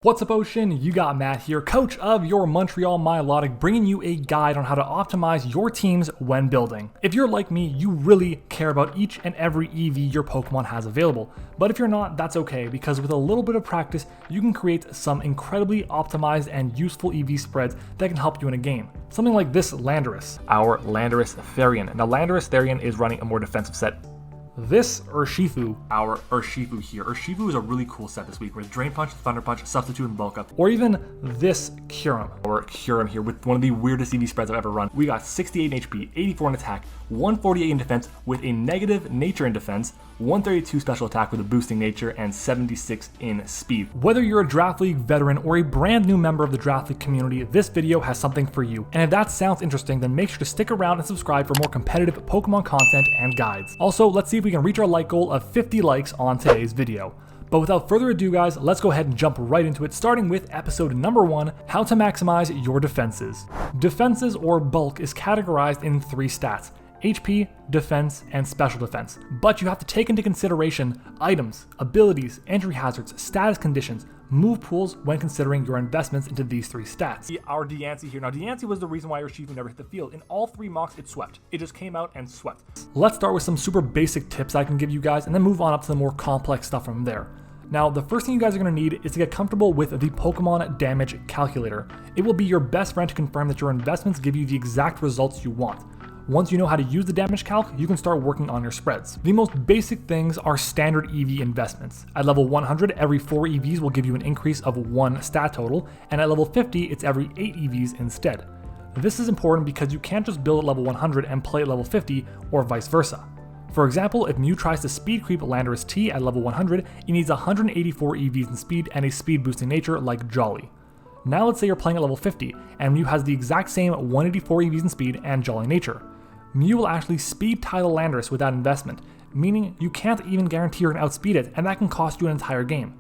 What's up, Ocean? You got Matt here, coach of your Montreal Milotic, bringing you a guide on how to optimize your teams when building. If you're like me, you really care about each and every EV your Pokemon has available. But if you're not, that's okay, because with a little bit of practice, you can create some incredibly optimized and useful EV spreads that can help you in a game. Something like this Landorus, our Landorus Therian. Now, Landorus Therian is running a more defensive set. This Urshifu, our Urshifu here. Urshifu is a really cool set this week with Drain Punch, Thunder Punch, Substitute, and Bulk Up. Or even this Kyurem, or Kyurem here with one of the weirdest EV spreads I've ever run. We got 68 in HP, 84 in attack, 148 in defense with a negative nature in defense, 132 special attack with a boosting nature, and 76 in speed. Whether you're a Draft League veteran or a brand new member of the Draft League community, this video has something for you. And if that sounds interesting, then make sure to stick around and subscribe for more competitive Pokemon content and guides. Also, let's see if we can reach our like goal of 50 likes on today's video. But without further ado, guys, let's go ahead and jump right into it, starting with episode number 1, how to maximize your defenses. Defenses, or bulk, is categorized in 3 stats: HP, defense, and special defense. But you have to take into consideration items, abilities, entry hazards, status conditions, move pools when considering your investments into these 3 stats. Our Diancie here. Now, Diancie was the reason why Urshifu never hit the field. In all 3 mocks, it swept. It just came out and swept. Let's start with some super basic tips I can give you guys, and then move on up to the more complex stuff from there. Now, the first thing you guys are going to need is to get comfortable with the Pokemon Damage Calculator. It will be your best friend to confirm that your investments give you the exact results you want. Once you know how to use the damage calc, you can start working on your spreads. The most basic things are standard EV investments. At level 100, every 4 EVs will give you an increase of 1 stat total, and at level 50, it's every 8 EVs instead. This is important because you can't just build at level 100 and play at level 50, or vice versa. For example, if Mew tries to speed creep Landorus T at level 100, it needs 184 EVs in speed and a speed boosting nature like Jolly. Now let's say you're playing at level 50, and Mew has the exact same 184 EVs in speed and Jolly nature. Mew will actually speed title Landorus with that investment, meaning you can't even guarantee you're going to outspeed it, and that can cost you an entire game.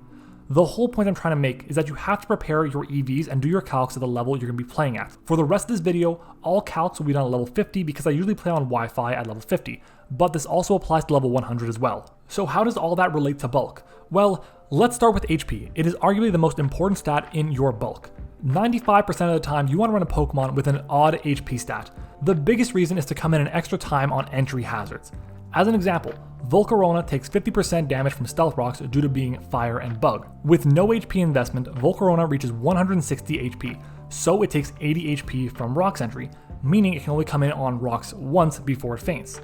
The whole point I'm trying to make is that you have to prepare your EVs and do your calcs at the level you're going to be playing at. For the rest of this video, all calcs will be done at level 50 because I usually play on Wi-Fi at level 50, but this also applies to level 100 as well. So how does all that relate to bulk? Well, let's start with HP. It is arguably the most important stat in your bulk. 95% of the time, you want to run a Pokemon with an odd HP stat. The biggest reason is to come in an extra time on entry hazards. As an example, Volcarona takes 50% damage from Stealth Rocks due to being Fire and Bug. With no HP investment, Volcarona reaches 160 HP, so it takes 80 HP from Rocks entry, meaning it can only come in on Rocks once before it faints.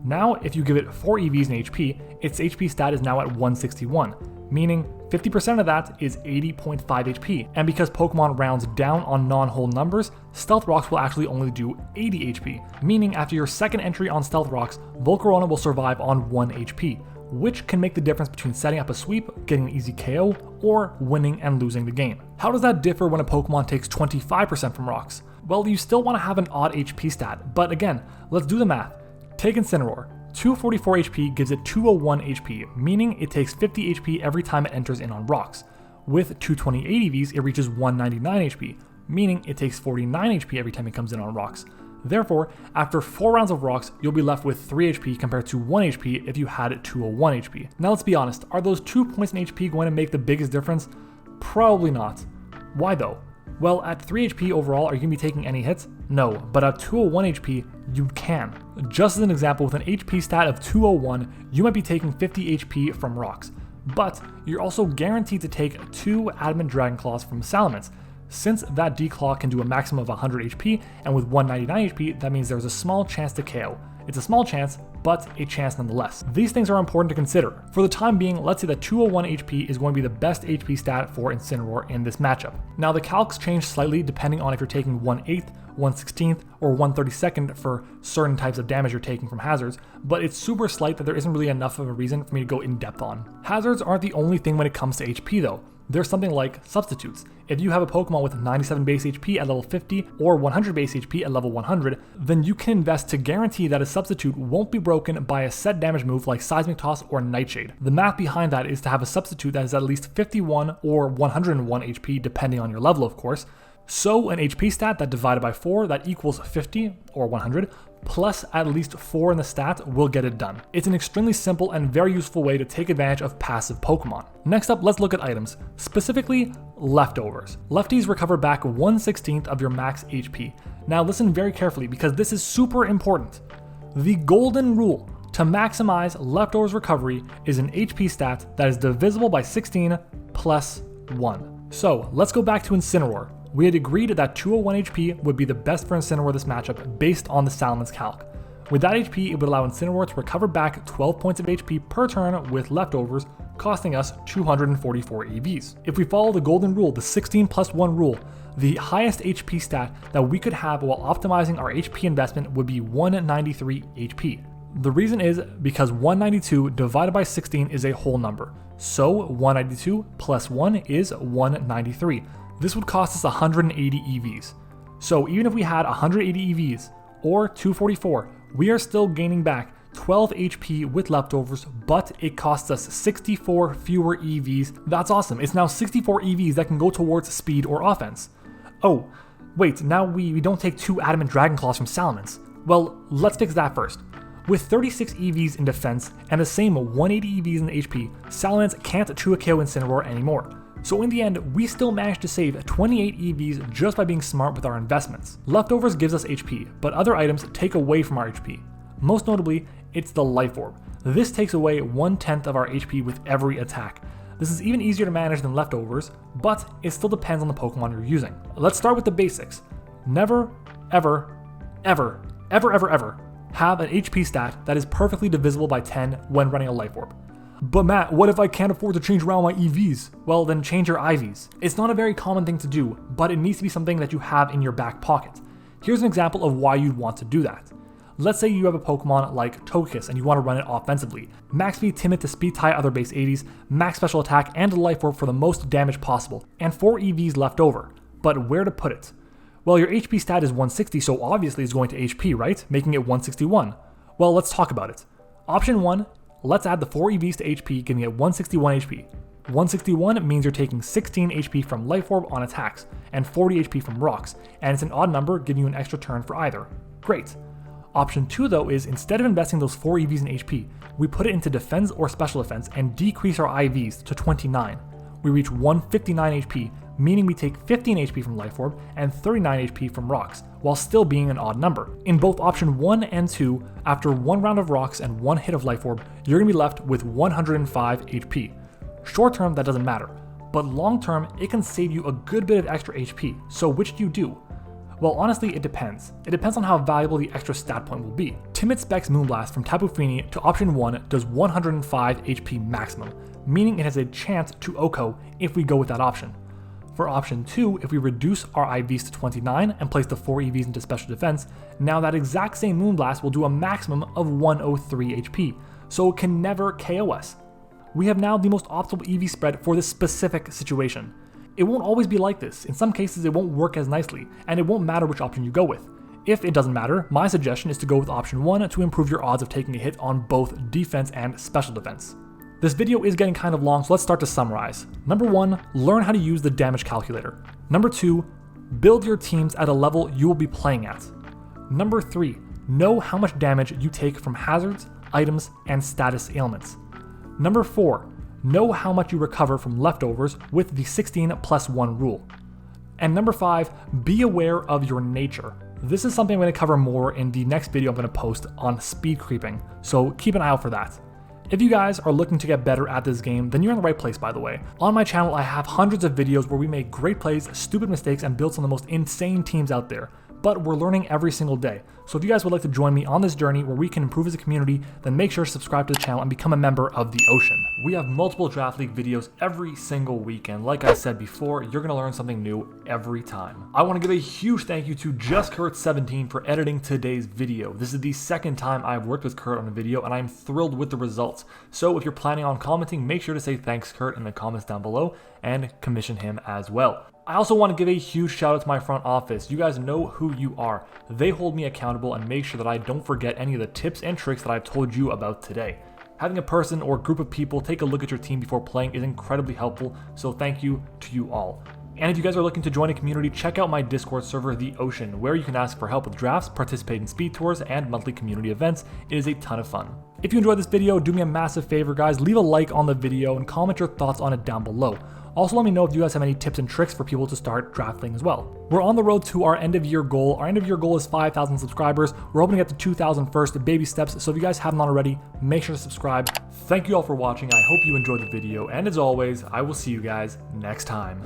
Now, if you give it 4 EVs in HP, its HP stat is now at 161, meaning 50% of that is 80.5 HP, and because Pokemon rounds down on non-whole numbers, Stealth Rocks will actually only do 80 HP, meaning after your second entry on Stealth Rocks, Volcarona will survive on 1 HP, which can make the difference between setting up a sweep, getting an easy KO, or winning and losing the game. How does that differ when a Pokemon takes 25% from Rocks? Well, you still want to have an odd HP stat, but again, let's do the math. Take Incineroar. 244 HP gives it 201 HP, meaning it takes 50 HP every time it enters in on Rocks. With 228 EVs, it reaches 199 HP, meaning it takes 49 HP every time it comes in on Rocks. Therefore, after 4 rounds of Rocks, you'll be left with 3 HP compared to 1 HP if you had 201 HP. Now let's be honest, are those 2 points in HP going to make the biggest difference? Probably not. Why though? Well, at 3 HP overall, are you going to be taking any hits? No, but at 201 HP, you can. Just as an example, with an HP stat of 201, you might be taking 50 HP from Rocks, but you're also guaranteed to take 2 Adamant Dragon Claws from Salamence. Since that D-Claw can do a maximum of 100 HP, and with 199 HP, that means there's a small chance to KO. It's a small chance, but a chance nonetheless. These things are important to consider. For the time being, let's say that 201 HP is going to be the best HP stat for Incineroar in this matchup. Now, the calcs change slightly depending on if you're taking 1/8, 1/16, or 1/32 for certain types of damage you're taking from hazards, but it's super slight that there isn't really enough of a reason for me to go in depth on. Hazards aren't the only thing when it comes to HP though. There's something like substitutes. If you have a Pokemon with 97 base HP at level 50 or 100 base HP at level 100, then you can invest to guarantee that a substitute won't be broken by a set damage move like Seismic Toss or Nightshade. The math behind that is to have a substitute that is at least 51 or 101 HP depending on your level, of course. So an HP stat that divided by 4 that equals 50 or 100 plus at least 4 in the stat will get it done. It's an extremely simple and very useful way to take advantage of passive Pokemon. Next up, let's look at items, specifically leftovers. Lefties recover back 1/16 of your max HP. Now listen very carefully because this is super important. The golden rule to maximize leftovers recovery is an HP stat that is divisible by 16 plus 1. So let's go back to Incineroar. We had agreed that 201 HP would be the best for Incineroar this matchup based on the Salamence calc. With that HP, it would allow Incineroar to recover back 12 points of HP per turn with leftovers, costing us 244 EVs. If we follow the golden rule, the 16 plus 1 rule, the highest HP stat that we could have while optimizing our HP investment would be 193 HP. The reason is because 192 divided by 16 is a whole number. So 192 plus 1 is 193. This would cost us 180 EVs. So even if we had 180 EVs or 244, we are still gaining back 12 HP with leftovers, but it costs us 64 fewer EVs. That's awesome. It's now 64 EVs that can go towards speed or offense. Oh, wait, now we don't take 2 Adamant Dragon Claws from Salamence. Well, let's fix that first. With 36 EVs in defense and the same 180 EVs in HP, Salamence can't chew a KO Incineroar anymore. So in the end, we still managed to save 28 EVs just by being smart with our investments. Leftovers gives us HP, but other items take away from our HP. Most notably, it's the Life Orb. This takes away 1/10 of our HP with every attack. This is even easier to manage than leftovers, but it still depends on the Pokemon you're using. Let's start with the basics. Never, ever, ever, ever, ever, ever have an HP stat that is perfectly divisible by 10 when running a Life Orb. But Matt, what if I can't afford to change around my EVs? Well, then change your IVs. It's not a very common thing to do, but it needs to be something that you have in your back pocket. Here's an example of why you'd want to do that. Let's say you have a Pokemon like Togekiss and you want to run it offensively. Max speed timid to speed tie other base 80s, max special attack and a Life Orb for the most damage possible, and 4 EVs left over. But where to put it? Well, your HP stat is 160, so obviously it's going to HP, right? Making it 161. Well, let's talk about it. Option 1, let's add the 4 EVs to HP, giving it 161 HP. 161 means you're taking 16 HP from Life Orb on attacks, and 40 HP from rocks, and it's an odd number, giving you an extra turn for either. Great. Option 2 though is, instead of investing those 4 EVs in HP, we put it into defense or special defense and decrease our IVs to 29. We reach 159 HP, meaning we take 15 HP from Life Orb and 39 HP from rocks, while still being an odd number. In both option 1 and 2, after 1 round of rocks and 1 hit of Life Orb, you're going to be left with 105 HP. Short term, that doesn't matter, but long term, it can save you a good bit of extra HP, so which do you do? Well, honestly, it depends. It depends on how valuable the extra stat point will be. Timid Specs Moonblast from Tapu Fini to option 1 does 105 HP maximum, meaning it has a chance to OHKO if we go with that option. For option 2, if we reduce our IVs to 29 and place the 4 EVs into special defense, now that exact same Moonblast will do a maximum of 103 HP, so it can never KO us. We have now the most optimal EV spread for this specific situation. It won't always be like this. In some cases it won't work as nicely, and it won't matter which option you go with. If it doesn't matter, my suggestion is to go with option 1 to improve your odds of taking a hit on both defense and special defense. This video is getting kind of long, so let's start to summarize. Number 1, learn how to use the damage calculator. Number 2, build your teams at a level you will be playing at. Number 3, know how much damage you take from hazards, items, and status ailments. Number 4, know how much you recover from leftovers with the 16 plus 1 rule. And number 5, be aware of your nature. This is something I'm going to cover more in the next video I'm going to post on speed creeping, so keep an eye out for that. If you guys are looking to get better at this game, then you're in the right place, by the way. On my channel, I have hundreds of videos where we make great plays, stupid mistakes, and build some of the most insane teams out there. But we're learning every single day. So if you guys would like to join me on this journey where we can improve as a community, then make sure to subscribe to the channel and become a member of the Ocean. We have multiple Draft League videos every single week, and like I said before, you're gonna learn something new every time. I wanna give a huge thank you to JustKurt17 for editing today's video. This is the second time I've worked with Kurt on a video, and I'm thrilled with the results. So if you're planning on commenting, make sure to say thanks, Kurt, in the comments down below, and commission him as well. I also want to give a huge shout out to my front office. You guys know who you are. They hold me accountable and make sure that I don't forget any of the tips and tricks that I've told you about today. Having a person or group of people take a look at your team before playing is incredibly helpful, so thank you to you all. And if you guys are looking to join a community, check out my Discord server, The Ocean, where you can ask for help with drafts, participate in speed tours, and monthly community events. It is a ton of fun. If you enjoyed this video, do me a massive favor, guys. Leave a like on the video and comment your thoughts on it down below. Also, let me know if you guys have any tips and tricks for people to start drafting as well. We're on the road to our end of year goal. Our end of year goal is 5,000 subscribers. We're hoping to get to 2,000 first, baby steps. So if you guys haven't already, make sure to subscribe. Thank you all for watching. I hope you enjoyed the video. And as always, I will see you guys next time.